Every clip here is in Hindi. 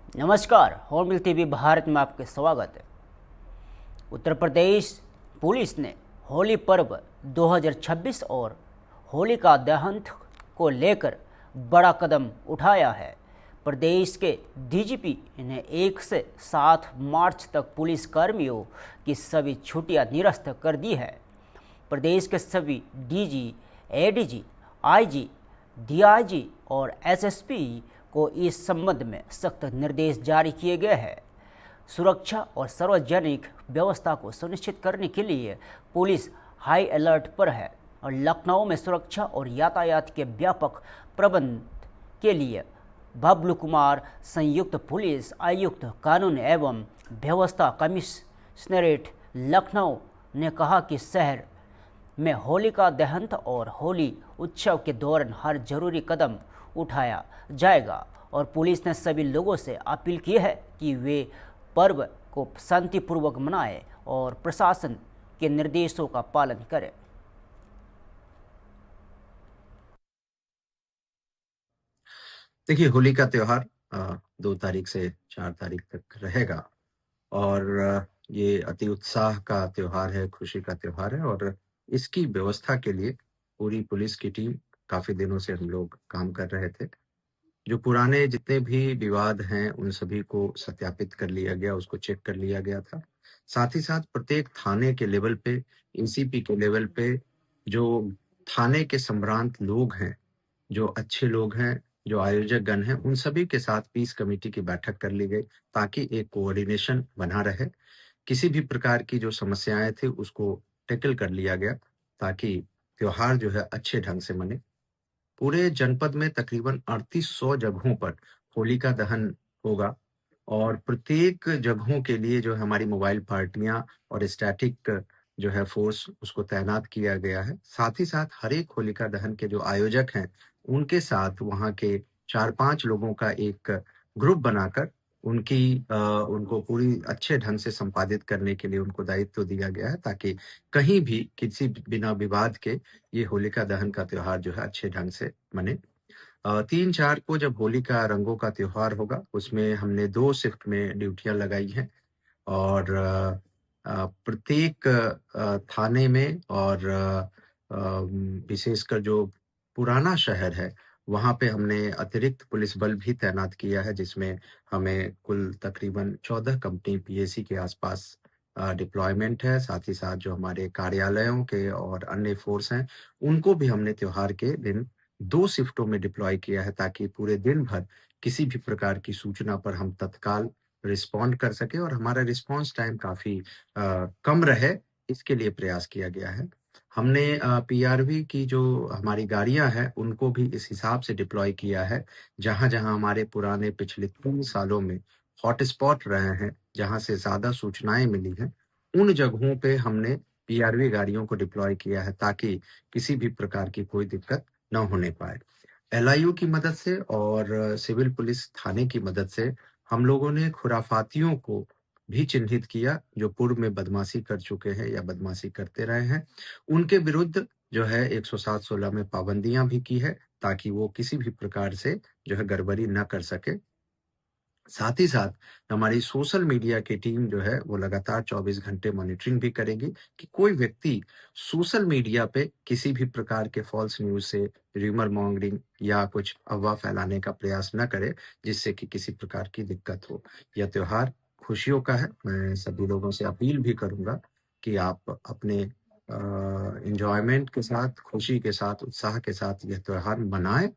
नमस्कार, हॉर्नबिल टीवी भारत में आपके स्वागत है। उत्तर प्रदेश पुलिस ने होली पर्व 2026 और होलिका दहन को लेकर बड़ा कदम उठाया है। प्रदेश के डीजीपी ने 1 से 7 मार्च तक पुलिस कर्मियों की सभी छुट्टियां निरस्त कर दी है। प्रदेश के सभी डीजी, एडीजी, आईजी, डीआईजी और एसएसपी को इस संबंध में सख्त निर्देश जारी किए गए हैं। सुरक्षा और सार्वजनिक व्यवस्था को सुनिश्चित करने के लिए पुलिस हाई अलर्ट पर है और लखनऊ में सुरक्षा और यातायात के व्यापक प्रबंध के लिए बबलू कुमार, संयुक्त पुलिस आयुक्त कानून एवं व्यवस्था कमिश्नरेट लखनऊ ने कहा कि शहर में होलिका दहन और होली उत्सव के दौरान हर जरूरी कदम उठाया जाएगा और पुलिस ने सभी लोगों से अपील की है कि वे पर्व को शांतिपूर्वक मनाएं और प्रशासन के निर्देशों का पालन करें। देखिए, होली का त्योहार 2 तारीख से 4 तारीख तक रहेगा और ये अति उत्साह का त्योहार है, खुशी का त्योहार है और इसकी व्यवस्था के लिए पूरी पुलिस की टीम काफ़ी दिनों से हम लोग काम कर रहे थे। जो पुराने जितने भी विवाद हैं, उन सभी को सत्यापित कर लिया गया, उसको चेक कर लिया गया था। साथ ही साथ प्रत्येक थाने के लेवल पे, एसीपी के लेवल पे जो थाने के संभ्रांत लोग हैं, जो अच्छे लोग हैं, जो आयोजक गण हैं, उन सभी के साथ पीस कमेटी की बैठक कर ली गई ताकि एक कोऑर्डिनेशन बना रहे। किसी भी प्रकार की जो समस्याएँ थी उसको टैकल कर लिया गया ताकि त्योहार जो है अच्छे ढंग से मने। पूरे जनपद में तकरीबन 3800 जगहों पर होलिका दहन होगा और प्रत्येक जगहों के लिए जो है हमारी मोबाइल पार्टियां और स्टैटिक जो है फोर्स उसको तैनात किया गया है। साथ ही साथ हर एक होलिका दहन के जो आयोजक हैं उनके साथ वहाँ के 4-5 लोगों का एक ग्रुप बनाकर उनको पूरी अच्छे ढंग से संपादित करने के लिए उनको दायित्व दिया गया है ताकि कहीं भी किसी बिना विवाद के ये होलिका दहन का त्योहार जो है अच्छे ढंग से मने। 3-4 को जब होली का रंगों का त्योहार होगा, उसमें हमने 2 शिफ्ट में ड्यूटियाँ लगाई हैं और प्रत्येक थाने में और विशेषकर जो पुराना शहर है, वहाँ पे हमने अतिरिक्त पुलिस बल भी तैनात किया है, जिसमें हमें कुल तकरीबन 14 कंपनी पीएसी के आसपास डिप्लॉयमेंट है। साथ ही साथ जो हमारे कार्यालयों के और अन्य फ़ोर्स हैं, उनको भी हमने त्योहार के दिन 2 शिफ्टों में डिप्लॉय किया है ताकि पूरे दिन भर किसी भी प्रकार की सूचना पर हम तत्काल रिस्पॉन्ड कर सकें और हमारा रिस्पॉन्स टाइम काफ़ी कम रहे, इसके लिए प्रयास किया गया है। हमने पीआरवी की जो हमारी गाड़ियाँ हैं, उनको भी इस हिसाब से डिप्लॉय किया है, जहाँ-जहाँ हमारे पुराने पिछले 3 सालों में हॉटस्पॉट रहे हैं, जहाँ से ज़्यादा सूचनाएँ मिली हैं, उन जगहों पे हमने पीआरवी गाड़ियों को डिप्लॉय किया है ताकि किसी भी प्रकार की कोई दिक्कत न होने पाए। एलआईयू की मदद से और सिविल पुलिस थाने की मदद से हम लोगों ने खुराफातियों को भी चिन्हित किया, जो पूर्व में बदमाशी कर चुके हैं या बदमाशी करते रहे हैं। उनके विरुद्ध जो है 107-16 में पाबंदियाँ भी की है, ताकि वो किसी भी प्रकार से जो है गड़बड़ी न कर सके। साथ ही साथ हमारी सोशल मीडिया की टीम जो है वो लगातार 24 घंटे मॉनिटरिंग भी करेगी कि कोई व्यक्ति सोशल मीडिया पे किसी भी प्रकार के फॉल्स न्यूज़ से र्यूमर मॉन्गरिंग या कुछ अफ़वाह फैलाने का प्रयास न करे, जिससे कि किसी प्रकार की दिक्कत हो। यह त्योहार खुशियों का है। मैं सभी लोगों से अपील भी करूँगा कि आप अपने एन्जॉयमेंट के साथ, खुशी के साथ, उत्साह के साथ यह त्योहार मनाएँ,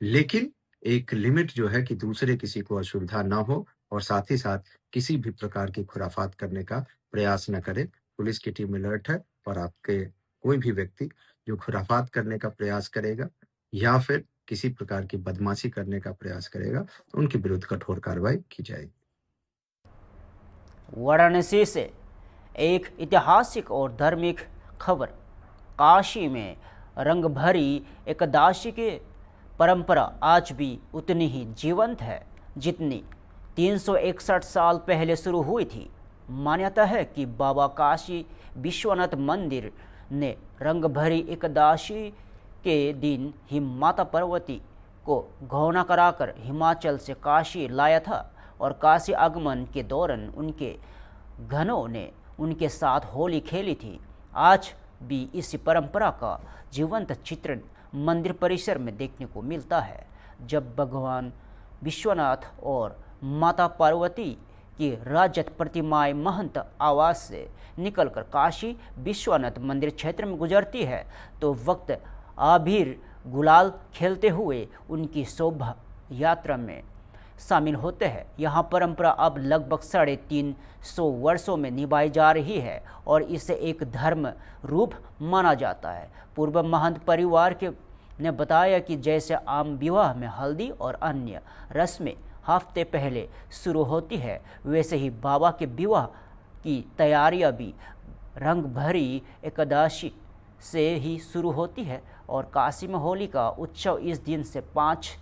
लेकिन एक लिमिट जो है कि दूसरे किसी को असुविधा ना हो और साथ ही साथ किसी भी प्रकार की खुराफात करने का प्रयास न करें। पुलिस की टीम अलर्ट है और आपके कोई भी व्यक्ति जो खुराफात करने का प्रयास करेगा या फिर किसी प्रकार की बदमाशी करने का प्रयास करेगा, उनके विरुद्ध कठोर कार्रवाई की जाएगी। वाराणसी से एक ऐतिहासिक और धार्मिक खबर। काशी में रंग भरी एकादशी की परंपरा आज भी उतनी ही जीवंत है जितनी 361 साल पहले शुरू हुई थी। मान्यता है कि बाबा काशी विश्वनाथ मंदिर ने रंग भरी एकादशी के दिन ही माता पार्वती को घौना कराकर हिमाचल से काशी लाया था। और काशी आगमन के दौरान उनके घनों ने उनके साथ होली खेली थी। आज भी इसी परंपरा का जीवंत चित्रण मंदिर परिसर में देखने को मिलता है। जब भगवान विश्वनाथ और माता पार्वती की रजत प्रतिमाएं महंत आवास से निकलकर काशी विश्वनाथ मंदिर क्षेत्र में गुजरती है तो वक्त आबिर गुलाल खेलते हुए उनकी शोभा यात्रा में शामिल होते हैं। यहाँ परंपरा अब लगभग 350 वर्षों में निभाई जा रही है और इसे एक धर्म रूप माना जाता है। पूर्व महंत परिवार के ने बताया कि जैसे आम विवाह में हल्दी और अन्य रस्में हफ्ते पहले शुरू होती है, वैसे ही बाबा के विवाह की तैयारियां भी रंग भरी एकादशी से ही शुरू होती है और काशी में होली का उत्सव इस दिन से 5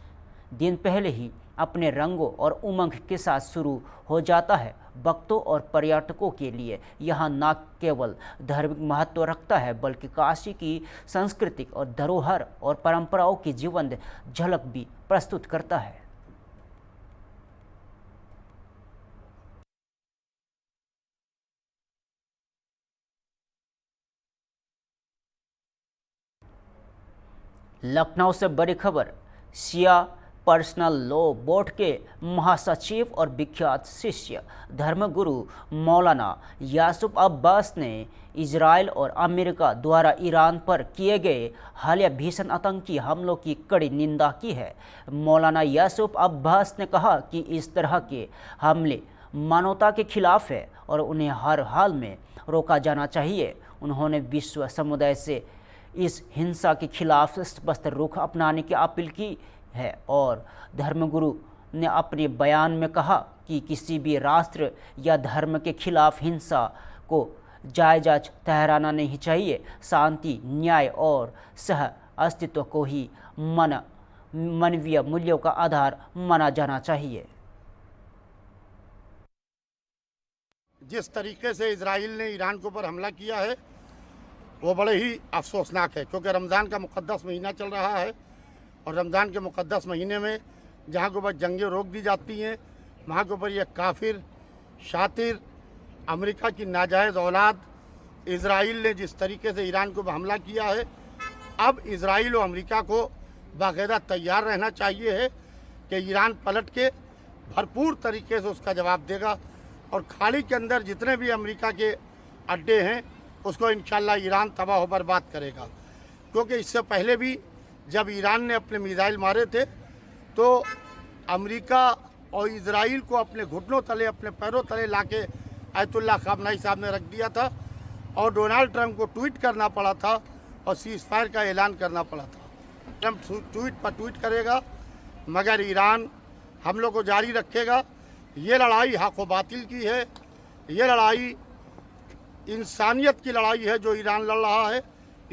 दिन पहले ही अपने रंगों और उमंग के साथ शुरू हो जाता है। भक्तों और पर्यटकों के लिए यह न केवल धार्मिक महत्व रखता है बल्कि काशी की सांस्कृतिक और धरोहर और परंपराओं की जीवंत झलक भी प्रस्तुत करता है। लखनऊ से बड़ी खबर। शिया पर्सनल लॉ बोर्ड के महासचिव और विख्यात शिष्य धर्मगुरु मौलाना यासूफ अब्बास ने इजराइल और अमेरिका द्वारा ईरान पर किए गए हालिया भीषण आतंकी हमलों की कड़ी निंदा की है। मौलाना यासूफ अब्बास ने कहा कि इस तरह के हमले मानवता के खिलाफ है और उन्हें हर हाल में रोका जाना चाहिए। उन्होंने विश्व समुदाय से इस हिंसा के खिलाफ स्पष्ट रुख अपनाने की अपील की है और धर्मगुरु ने अपने बयान में कहा कि किसी भी राष्ट्र या धर्म के खिलाफ हिंसा को जायज़ ठहराना नहीं चाहिए। शांति, न्याय और सह अस्तित्व को ही मानवीय मूल्यों का आधार माना जाना चाहिए। जिस तरीके से इजराइल ने ईरान के ऊपर हमला किया है वो बड़े ही अफसोसनाक है, क्योंकि रमज़ान का मुक़द्दस महीना चल रहा है और रमज़ान के मुक़द्दस महीने में जहाँ के ऊपर जंगें रोक दी जाती हैं वहाँ के ऊपर यह काफिर शातिर अमेरिका की नाजायज़ औलाद इजराइल ने जिस तरीके से ईरान के ऊपर हमला किया है, अब इजराइल और अमेरिका को बाकायदा तैयार रहना चाहिए है कि ईरान पलट के भरपूर तरीके से उसका जवाब देगा और खाड़ी के अंदर जितने भी अमेरिका के अड्डे हैं उसको इंशाल्लाह ईरान तबाह व बर्बाद करेगा। क्योंकि इससे पहले भी जब ईरान ने अपने मिसाइल मारे थे तो अमेरिका और इजराइल को अपने घुटनों तले, अपने पैरों तले लाके आयतुल्लाह खामनाई साहब ने रख दिया था और डोनाल्ड ट्रंप को ट्वीट करना पड़ा था और सीज़ फायर का ऐलान करना पड़ा था। ट्रंप ट्वीट पर ट्वीट करेगा मगर ईरान हमलों को जारी रखेगा। ये लड़ाई हक़ व बातिल की है, ये लड़ाई इंसानियत की लड़ाई है जो ईरान लड़ रहा है।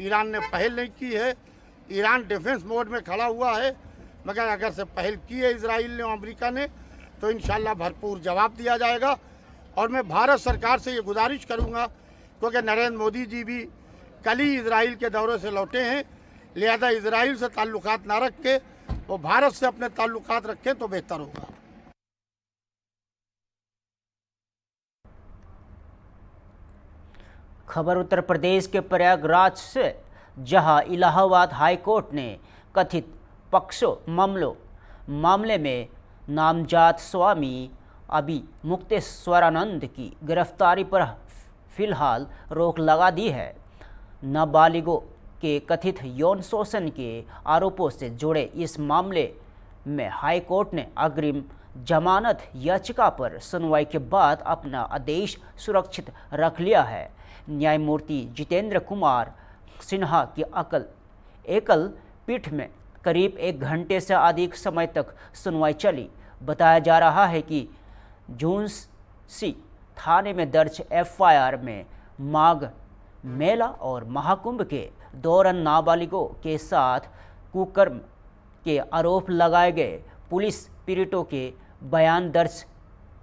ईरान ने पहल नहीं की है, ईरान डिफेंस मोड में खड़ा हुआ है, मगर अगर से पहल की है इजराइल ने और अमेरिका ने तो इंशाल्लाह भरपूर जवाब दिया जाएगा। और मैं भारत सरकार से ये गुजारिश करूंगा, क्योंकि नरेंद्र मोदी जी भी कल ही इजराइल के दौरे से लौटे हैं, लिहाजा इजराइल से ताल्लुकात ना रख के वो भारत से अपने ताल्लुकात रखें तो बेहतर होगा। खबर उत्तर प्रदेश के प्रयागराज से, जहां इलाहाबाद हाई कोर्ट ने कथित पक्षों मामले में नामजद स्वामी अभी मुक्तेश्वरानंद की गिरफ्तारी पर फिलहाल रोक लगा दी है। नाबालिगों के कथित यौन शोषण के आरोपों से जुड़े इस मामले में हाई कोर्ट ने अग्रिम जमानत याचिका पर सुनवाई के बाद अपना आदेश सुरक्षित रख लिया है। न्यायमूर्ति जितेंद्र कुमार सिन्हा की एकल पीठ में करीब 1 घंटे से अधिक समय तक सुनवाई चली। बताया जा रहा है कि झुंसी थाने में दर्ज एफआईआर में माघ मेला और महाकुंभ के दौरान नाबालिगों के साथ कुकर्म के आरोप लगाए गए पुलिस पीड़ितों के बयान दर्ज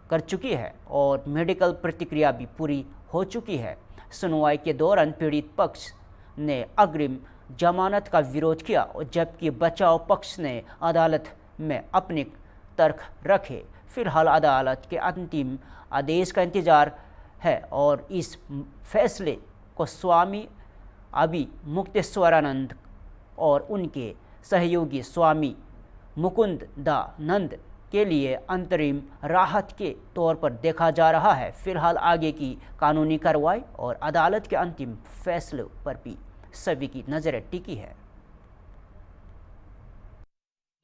कर चुकी है और मेडिकल प्रतिक्रिया भी पूरी हो चुकी है। सुनवाई के दौरान पीड़ित पक्ष ने अग्रिम जमानत का विरोध किया, जबकि बचाव पक्ष ने अदालत में अपने तर्क रखे। फिलहाल अदालत के अंतिम आदेश का इंतजार है और इस फैसले को स्वामी अभी मुक्तेश्वरानंद और उनके सहयोगी स्वामी मुकुंद दानंद के लिए अंतरिम राहत के तौर पर देखा जा रहा है। फिलहाल आगे की कानूनी कार्रवाई और अदालत के अंतिम फैसले पर भी सभी की नजरें टिकी है।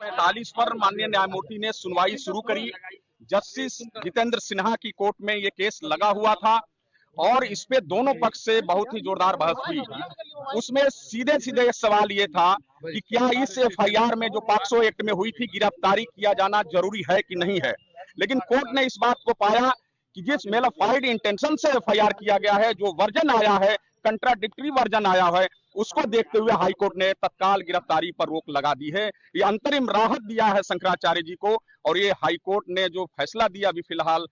45 पर माननीय न्यायमूर्ति ने सुनवाई शुरू करी। जस्टिस जितेंद्र सिन्हा की कोर्ट में ये केस लगा हुआ था और इस पे दोनों पक्ष से बहुत ही जोरदार बहस हुई। उसमें सीधे सीधे सवाल ये था कि क्या इस एफआईआर में जो पॉक्सो एक्ट में हुई थी गिरफ्तारी किया जाना जरूरी है कि नहीं है। लेकिन कोर्ट ने इस बात को पाया कि जिस मेलाफाइड इंटेंशन से एफआईआर किया गया है, जो वर्जन आया है, कंट्राडिक्टरी वर्जन आया है, उसको देखते हुए हाईकोर्ट ने तत्काल गिरफ्तारी पर रोक लगा दी है। ये अंतरिम राहत दिया है शंकराचार्य जी को और ये हाईकोर्ट ने जो फैसला दिया अभी फिलहाल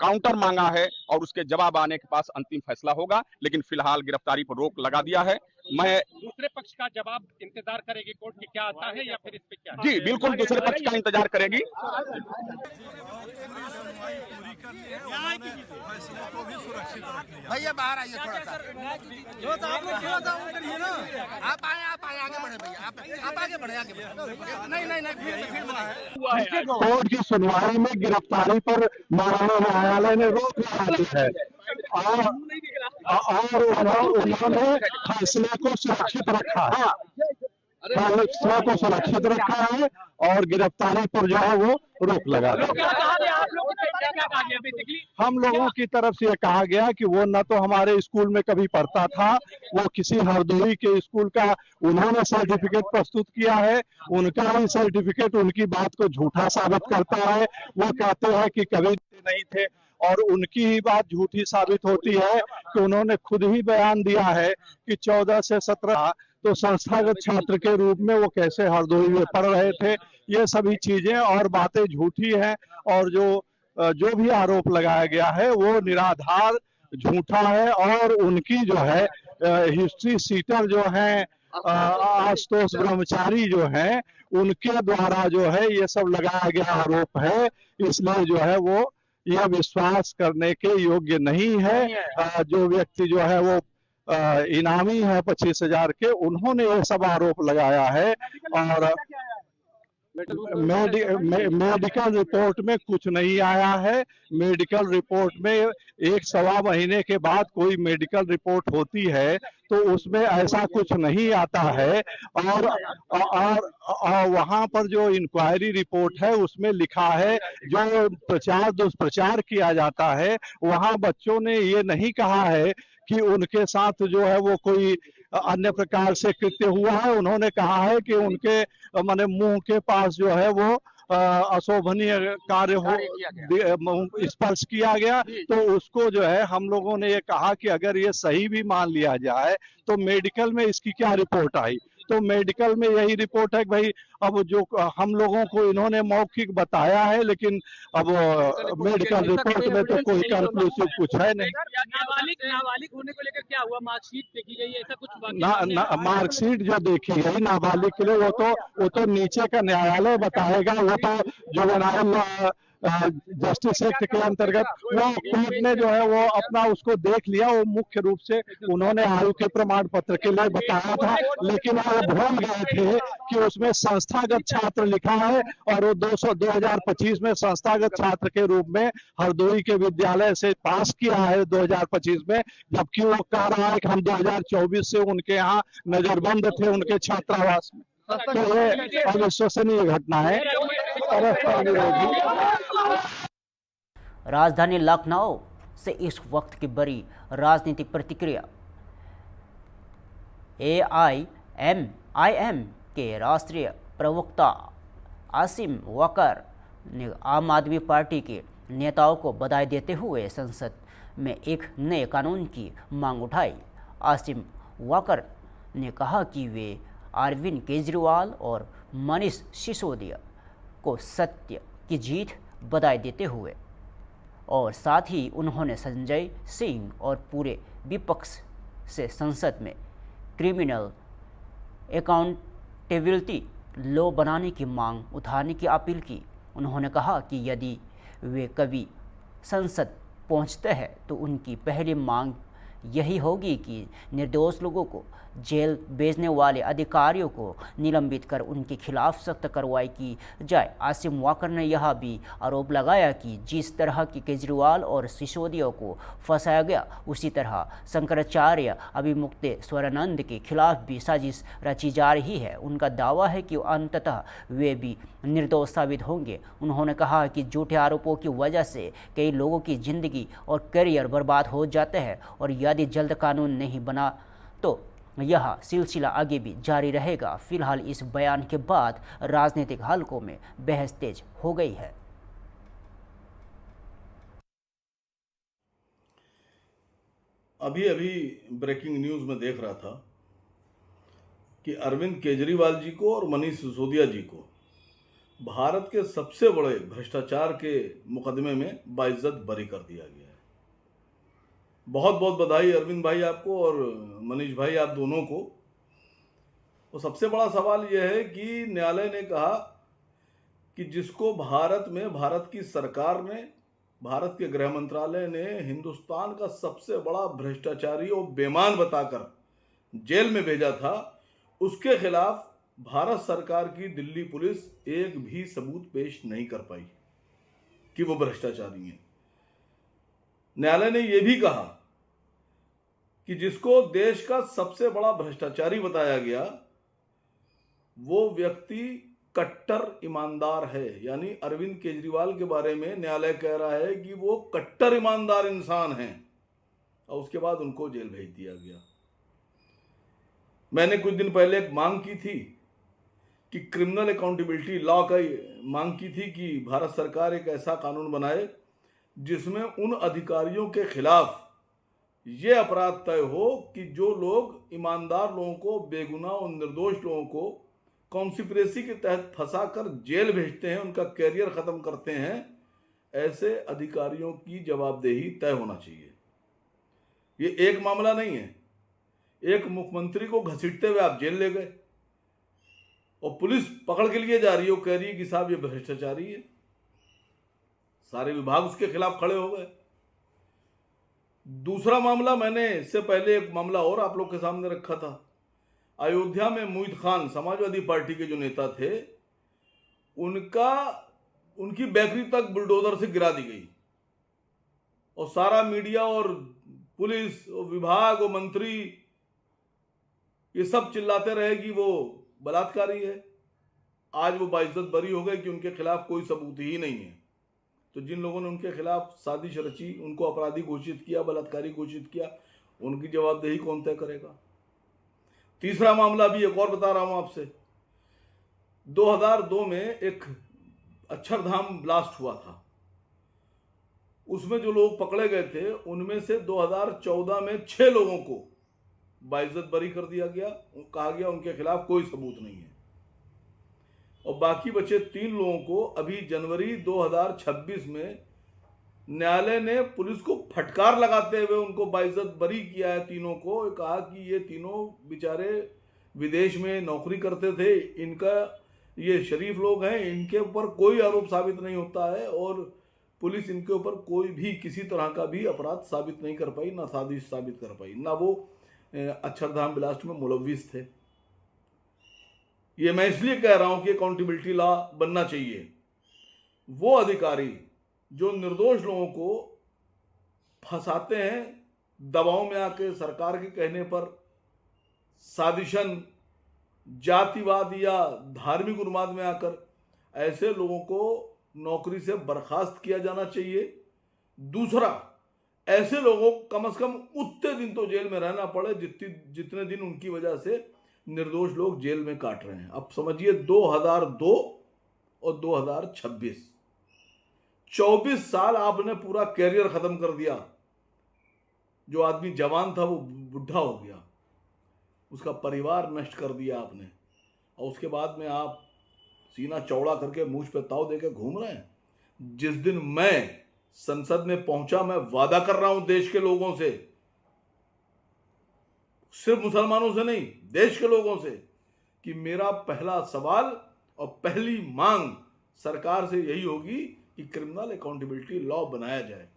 काउंटर मांगा है और उसके जवाब आने के पास अंतिम फैसला होगा, लेकिन फिलहाल गिरफ्तारी पर रोक लगा दिया है। मैं दूसरे पक्ष का जवाब इंतजार करेगी कोर्ट की क्या आता है या फिर इस पे क्या? जी बिल्कुल दूसरे पक्ष का इंतजार करेगी। भैया बाहर आइए थोड़ा सा, जो तो आप लोग थोड़ा सा करिए ना, आप आए आगे बढ़े भैया, आप आगे बढ़े नहीं भीड़ में नहीं। कोर्ट की सुनवाई में गिरफ्तारी पर माननीय न्यायालय ने रोक लगा दी है और उन्होंने फैसले को सुरक्षित रखा है, फैसले को सुरक्षित रखा है और गिरफ्तारी पर जो है वो रोक लगा दी। हम लोगों की तरफ से ये कहा गया कि वो न तो हमारे स्कूल में कभी पढ़ता था, वो किसी हरदोई के स्कूल का उन्होंने सर्टिफिकेट प्रस्तुत किया है, उनका ही सर्टिफिकेट उनकी बात को झूठा साबित करता है। वो कहते हैं कि कभी नहीं थे और उनकी ही बात झूठी साबित होती है कि उन्होंने खुद ही बयान दिया है कि 14 से 17 तो संस्थागत छात्र के रूप में वो कैसे हरदोई में पढ़ रहे थे। ये सभी चीजें और बातें झूठी हैं और जो भी आरोप लगाया गया है वो निराधार झूठा है और उनकी जो है हिस्ट्री सीटर जो है आशुतोष ब्रह्मचारी जो है उनके द्वारा जो है ये सब लगाया गया आरोप है, इसलिए जो है वो यह विश्वास करने के योग्य नहीं है। जो व्यक्ति जो है वो इनामी है 25,000 के, उन्होंने ये सब आरोप लगाया है और मेडिकल रिपोर्ट में कुछ नहीं आया है। मेडिकल रिपोर्ट में 1-1.25 महीने के बाद कोई मेडिकल रिपोर्ट होती है तो उसमें ऐसा कुछ नहीं आता है और वहां पर जो इंक्वायरी रिपोर्ट है उसमें लिखा है जो प्रचार दुष्प्रचार किया जाता है वहां बच्चों ने ये नहीं कहा है कि उनके साथ जो है वो कोई अन्य प्रकार से कृत्य हुआ है। उन्होंने कहा है कि उनके माने मुंह के पास जो है वो अशोभनीय कार्य हो स्पर्श किया गया, तो उसको जो है हम लोगों ने ये कहा कि अगर ये सही भी मान लिया जाए तो मेडिकल में इसकी क्या रिपोर्ट आई। तो मेडिकल में यही रिपोर्ट है कि भाई अब जो हम लोगों को इन्होंने मौखिक बताया है लेकिन अब मेडिकल रिपोर्ट में तो कोई कंक्लूसिव कुछ है नहीं। नाबालिग होने को लेकर क्या हुआ? मार्कशीट देखी गई, ऐसा कुछ? मार्कशीट जो देखी गई नाबालिग के लिए वो तो नीचे का न्यायालय बताएगा, वो तो जुवेनाइल जस्टिस एक्ट के अंतर्गत वो कोर्ट ने जो है वो अपना उसको देख लिया। वो मुख्य रूप से उन्होंने आयु के प्रमाण पत्र के लिए बताया था लेकिन वो भूल गए थे कि उसमें संस्थागत छात्र लिखा है और वो 2025 में संस्थागत छात्र के रूप में हरदोई के विद्यालय से पास किया है 2025 में, जबकि वो कह रहा है कि हम 2024 से उनके यहाँ नजरबंद थे उनके छात्रावास में। तो ये अविश्वसनीय घटना है। राजधानी लखनऊ से इस वक्त की बड़ी राजनीतिक प्रतिक्रिया। AIM के राष्ट्रीय प्रवक्ता आसिम वकर ने आम आदमी पार्टी के नेताओं को बधाई देते हुए संसद में एक नए कानून की मांग उठाई। आसिम वकर ने कहा कि वे अरविंद केजरीवाल और मनीष सिसोदिया को सत्य की जीत बधाई देते हुए और साथ ही उन्होंने संजय सिंह और पूरे विपक्ष से संसद में क्रिमिनल अकाउंटेबिलिटी लॉ बनाने की मांग उठाने की अपील की। उन्होंने कहा कि यदि वे कभी संसद पहुंचते हैं तो उनकी पहली मांग यही होगी कि निर्दोष लोगों को जेल भेजने वाले अधिकारियों को निलंबित कर उनके खिलाफ सख्त कार्रवाई की जाए। आसिम वाकर ने यह भी आरोप लगाया कि जिस तरह की केजरीवाल और सिसोदिया को फंसाया गया, उसी तरह शंकराचार्य अभिमुक्तेश्वरानंद के खिलाफ भी साजिश रची जा रही है। उनका दावा है कि अंततः वे भी निर्दोष साबित होंगे। उन्होंने कहा कि झूठे आरोपों की वजह से कई लोगों की जिंदगी और करियर बर्बाद हो जाते हैं और यदि जल्द कानून नहीं बना तो यह सिलसिला आगे भी जारी रहेगा। फिलहाल इस बयान के बाद राजनीतिक हलकों में बहस तेज हो गई है। अभी अभी ब्रेकिंग न्यूज में देख रहा था कि अरविंद केजरीवाल जी को और मनीष सिसोदिया जी को भारत के सबसे बड़े भ्रष्टाचार के मुकदमे में बाइज्जत बरी कर दिया गया है। बहुत बहुत बधाई अरविंद भाई आपको और मनीष भाई आप दोनों को। तो सबसे बड़ा सवाल यह है कि न्यायालय ने कहा कि जिसको भारत में भारत की सरकार ने, भारत के गृह मंत्रालय ने हिंदुस्तान का सबसे बड़ा भ्रष्टाचारी और बेईमान बताकर जेल में भेजा था, उसके खिलाफ भारत सरकार की दिल्ली पुलिस एक भी सबूत पेश नहीं कर पाई कि वो भ्रष्टाचारी हैं। न्यायालय ने यह भी कहा कि जिसको देश का सबसे बड़ा भ्रष्टाचारी बताया गया वो व्यक्ति कट्टर ईमानदार है। यानी अरविंद केजरीवाल के बारे में न्यायालय कह रहा है कि वो कट्टर ईमानदार इंसान हैं और उसके बाद उनको जेल भेज दिया गया। मैंने कुछ दिन पहले एक मांग की थी कि क्रिमिनल अकाउंटेबिलिटी लॉ का मांग की थी कि भारत सरकार एक ऐसा कानून बनाए जिसमें उन अधिकारियों के खिलाफ ये अपराध तय हो कि जो लोग ईमानदार लोगों को, बेगुनाह और निर्दोष लोगों को कॉन्स्पिरेसी के तहत फंसाकर जेल भेजते हैं, उनका कैरियर खत्म करते हैं, ऐसे अधिकारियों की जवाबदेही तय होना चाहिए। ये एक मामला नहीं है। एक मुख्यमंत्री को घसीटते हुए आप जेल ले गए और पुलिस पकड़ के लिए जा रही है, कह रही है कि साहब ये भ्रष्टाचारी है। सारे विभाग उसके खिलाफ खड़े हो गए। दूसरा मामला, मैंने इससे पहले एक मामला और आप लोग के सामने रखा था। अयोध्या में मुईद खान समाजवादी पार्टी के जो नेता थे, उनकी बेकरी तक बुलडोजर से गिरा दी गई और सारा मीडिया और पुलिस और विभाग और मंत्री ये सब चिल्लाते रहे कि वो बलात्कारी है। आज वो बाइज्जत बरी हो गए कि उनके खिलाफ कोई सबूत ही नहीं है। तो जिन लोगों ने उनके खिलाफ साजिश रची, उनको अपराधी घोषित किया, बलात्कारी घोषित किया, उनकी जवाबदेही कौन तय करेगा। तीसरा मामला भी एक और बता रहा हूं आपसे। 2002 में एक अक्षरधाम ब्लास्ट हुआ था। उसमें जो लोग पकड़े गए थे उनमें से 2014 में 6 लोगों को बाइज्जत बरी कर दिया गया। कहा गया उनके खिलाफ कोई सबूत नहीं है और बाकी बचे 3 लोगों को अभी जनवरी 2026 में न्यायालय ने पुलिस को फटकार लगाते हुए उनको बाइज्जत बरी किया है। तीनों को कहा कि ये तीनों बेचारे विदेश में नौकरी करते थे, इनका ये शरीफ लोग हैं, इनके ऊपर कोई आरोप साबित नहीं होता है और पुलिस इनके ऊपर कोई भी किसी तरह का भी अपराध साबित नहीं कर पाई, ना साजिश साबित कर पाई, ना वो अक्षरधाम ब्लास्ट में मुलव्विस थे। ये मैं इसलिए कह रहा हूं कि अकाउंटेबिलिटी लॉ बनना चाहिए। वो अधिकारी जो निर्दोष लोगों को फंसाते हैं दबाव में आके, सरकार के कहने पर साजिशन, जातिवाद या धार्मिक उन्माद में आकर, ऐसे लोगों को नौकरी से बर्खास्त किया जाना चाहिए। दूसरा, ऐसे लोगों को कम से कम उतने दिन तो जेल में रहना पड़े जितने दिन उनकी वजह से निर्दोष लोग जेल में काट रहे हैं। अब समझिए 2002 और 2026, 24 साल आपने पूरा कैरियर खत्म कर दिया। जो आदमी जवान था वो बुढ़ा हो गया, उसका परिवार नष्ट कर दिया आपने, और उसके बाद में आप सीना चौड़ा करके मूंछ पे ताव देके घूम रहे हैं। जिस दिन मैं संसद में पहुंचा, मैं वादा कर रहा हूं देश के लोगों से, सिर्फ मुसलमानों से नहीं, देश के लोगों से, कि मेरा पहला सवाल और पहली मांग सरकार से यही होगी कि क्रिमिनल अकाउंटेबिलिटी लॉ बनाया जाए।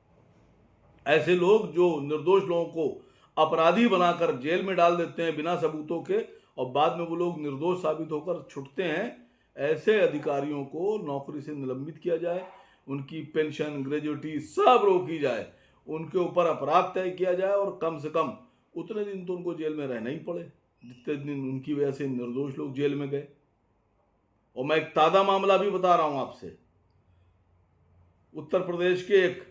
ऐसे लोग जो निर्दोष लोगों को अपराधी बनाकर जेल में डाल देते हैं बिना सबूतों के, और बाद में वो लोग निर्दोष साबित होकर छूटते हैं, ऐसे अधिकारियों को नौकरी से निलंबित किया जाए, उनकी पेंशन, ग्रेजुटी सब रोकी जाए, उनके ऊपर अपराध तय किया जाए और कम से कम उतने दिन तो उनको जेल में रहना ही पड़े जितने दिन उनकी वजह से निर्दोष लोग जेल में गए। और मैं एक ताज़ा मामला भी बता रहा हूं आपसे। उत्तर प्रदेश के एक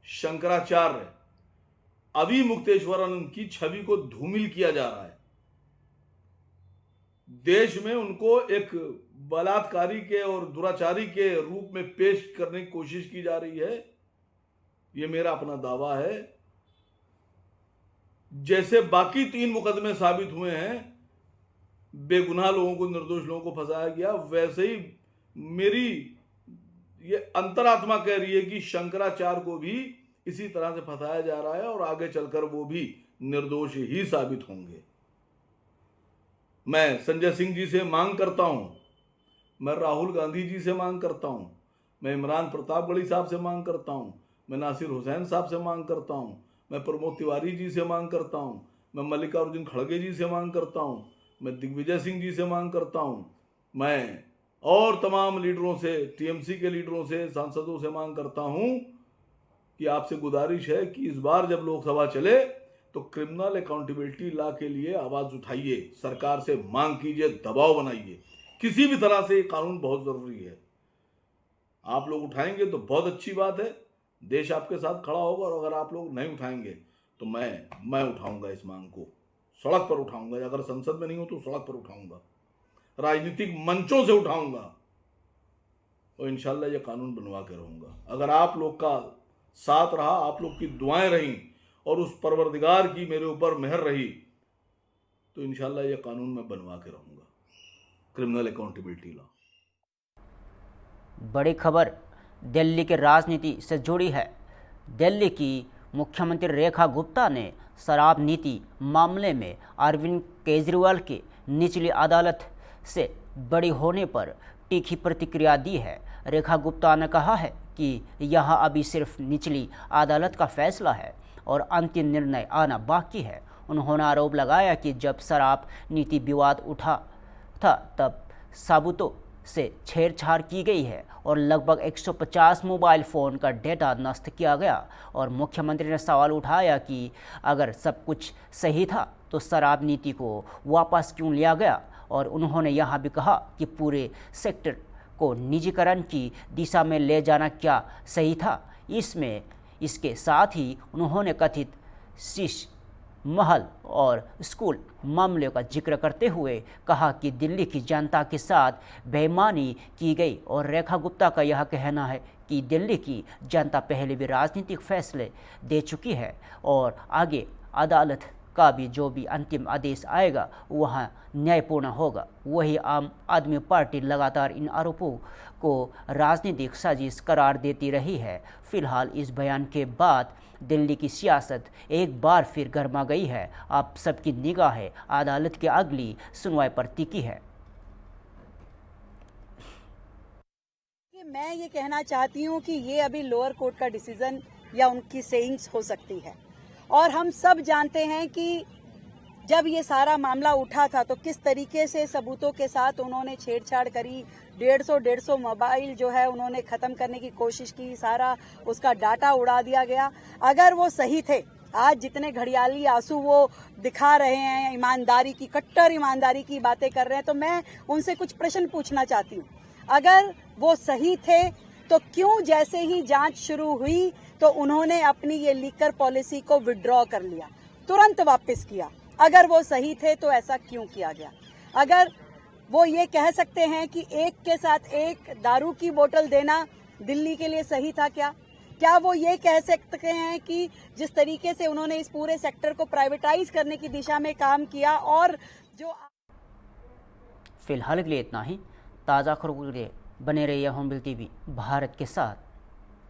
शंकराचार्य अभी मुक्तेश्वरानंद की छवि को धूमिल किया जा रहा है। देश में उनको एक बलात्कारी के और दुराचारी के रूप में पेश करने की कोशिश की जा रही है। ये मेरा अपना दावा है। जैसे बाकी 3 मुकदमे साबित हुए हैं, बेगुनाह लोगों को, निर्दोष लोगों को फंसाया गया, वैसे ही मेरी ये अंतरात्मा कह रही है कि शंकराचार्य को भी इसी तरह से फंसाया जा रहा है और आगे चलकर वो भी निर्दोष ही साबित होंगे। मैं संजय सिंह जी से मांग करता हूं, मैं राहुल गांधी जी से मांग करता हूं, मैं इमरान प्रतापगढ़ी साहब से मांग करता हूं, मैं नासिर हुसैन साहब से मांग करता हूं, मैं प्रमोद तिवारी जी से मांग करता हूं, मैं मल्लिकार्जुन खड़गे जी से मांग करता हूं, मैं दिग्विजय सिंह जी से मांग करता हूं, मैं और तमाम लीडरों से, टीएमसी के लीडरों से, सांसदों से मांग करता हूं कि आपसे गुजारिश है कि इस बार जब लोकसभा चले तो क्रिमिनल अकाउंटेबिलिटी लॉ के लिए आवाज उठाइए, सरकार से मांग कीजिए, दबाव बनाइए। किसी भी तरह से ये कानून बहुत जरूरी है। आप लोग उठाएंगे तो बहुत अच्छी बात है, देश आपके साथ खड़ा होगा, और अगर आप लोग नहीं उठाएंगे तो मैं उठाऊंगा, इस मांग को सड़क पर उठाऊंगा। अगर संसद में नहीं हो तो सड़क पर उठाऊंगा, राजनीतिक मंचों से उठाऊंगा, और इंशाल्लाह ये कानून बनवा के रहूंगा। अगर आप लोग का साथ रहा, आप लोग की दुआएं रहीं और उस परवरदिगार की मेरे ऊपर मेहर रही, तो इंशाल्लाह ये कानून मैं बनवा के रहूंगा, क्रिमिनल अकाउंटेबिलिटी लॉ। बड़ी खबर दिल्ली की राजनीति से जुड़ी है। दिल्ली की मुख्यमंत्री रेखा गुप्ता ने शराब नीति मामले में अरविंद केजरीवाल की निचली अदालत से बड़ी होने पर तीखी प्रतिक्रिया दी है। रेखा गुप्ता ने कहा है कि यह अभी सिर्फ निचली अदालत का फैसला है और अंतिम निर्णय आना बाकी है। उन्होंने आरोप लगाया कि जब शराब नीति विवाद उठा था तब सबूतों से छेड़छाड़ की गई है और लगभग 150 मोबाइल फ़ोन का डेटा नष्ट किया गया। और मुख्यमंत्री ने सवाल उठाया कि अगर सब कुछ सही था तो शराब नीति को वापस क्यों लिया गया। और उन्होंने यह भी कहा कि पूरे सेक्टर को निजीकरण की दिशा में ले जाना क्या सही था। इसके साथ ही उन्होंने कथित शीश महल और स्कूल मामले का जिक्र करते हुए कहा कि दिल्ली की जनता के साथ बेईमानी की गई। और रेखा गुप्ता का यह कहना है कि दिल्ली की जनता पहले भी राजनीतिक फैसले दे चुकी है और आगे अदालत का भी जो भी अंतिम आदेश आएगा वह न्यायपूर्ण होगा। वही आम आदमी पार्टी लगातार इन आरोपों को राजनीतिक साजिश करार देती रही है। फिलहाल इस बयान के बाद दिल्ली की सियासत एक बार फिर गर्मा गई है। आप सबकी निगाहें अदालत की अगली सुनवाई पर टिकी है। मैं ये कहना चाहती हूँ कि ये अभी लोअर कोर्ट का डिसीजन या उनकी सेइंग्स हो सकती है, और हम सब जानते हैं कि जब ये सारा मामला उठा था तो किस तरीके से सबूतों के साथ उन्होंने छेड़छाड़ करी। 150 मोबाइल जो है उन्होंने ख़त्म करने की कोशिश की, सारा उसका डाटा उड़ा दिया गया। अगर वो सही थे, आज जितने घड़ियाली आंसू वो दिखा रहे हैं, ईमानदारी की, कट्टर ईमानदारी की बातें कर रहे हैं, तो मैं उनसे कुछ प्रश्न पूछना चाहती हूँ। अगर वो सही थे तो क्यों जैसे ही जांच शुरू हुई तो उन्होंने अपनी ये लीकर पॉलिसी को विड्रॉ कर लिया, तुरंत वापस किया? अगर वो सही थे तो ऐसा क्यों किया गया? अगर वो ये कह सकते हैं कि एक के साथ एक दारू की बोतल देना दिल्ली के लिए सही था क्या वो ये कह सकते हैं कि जिस तरीके से उन्होंने इस पूरे सेक्टर को प्राइवेटाइज करने की दिशा में काम किया और जो फिलहाल के लिए इतना ही। ताज़ा खबरों के लिए बने रहिए होम बिल टीवी भारत के साथ।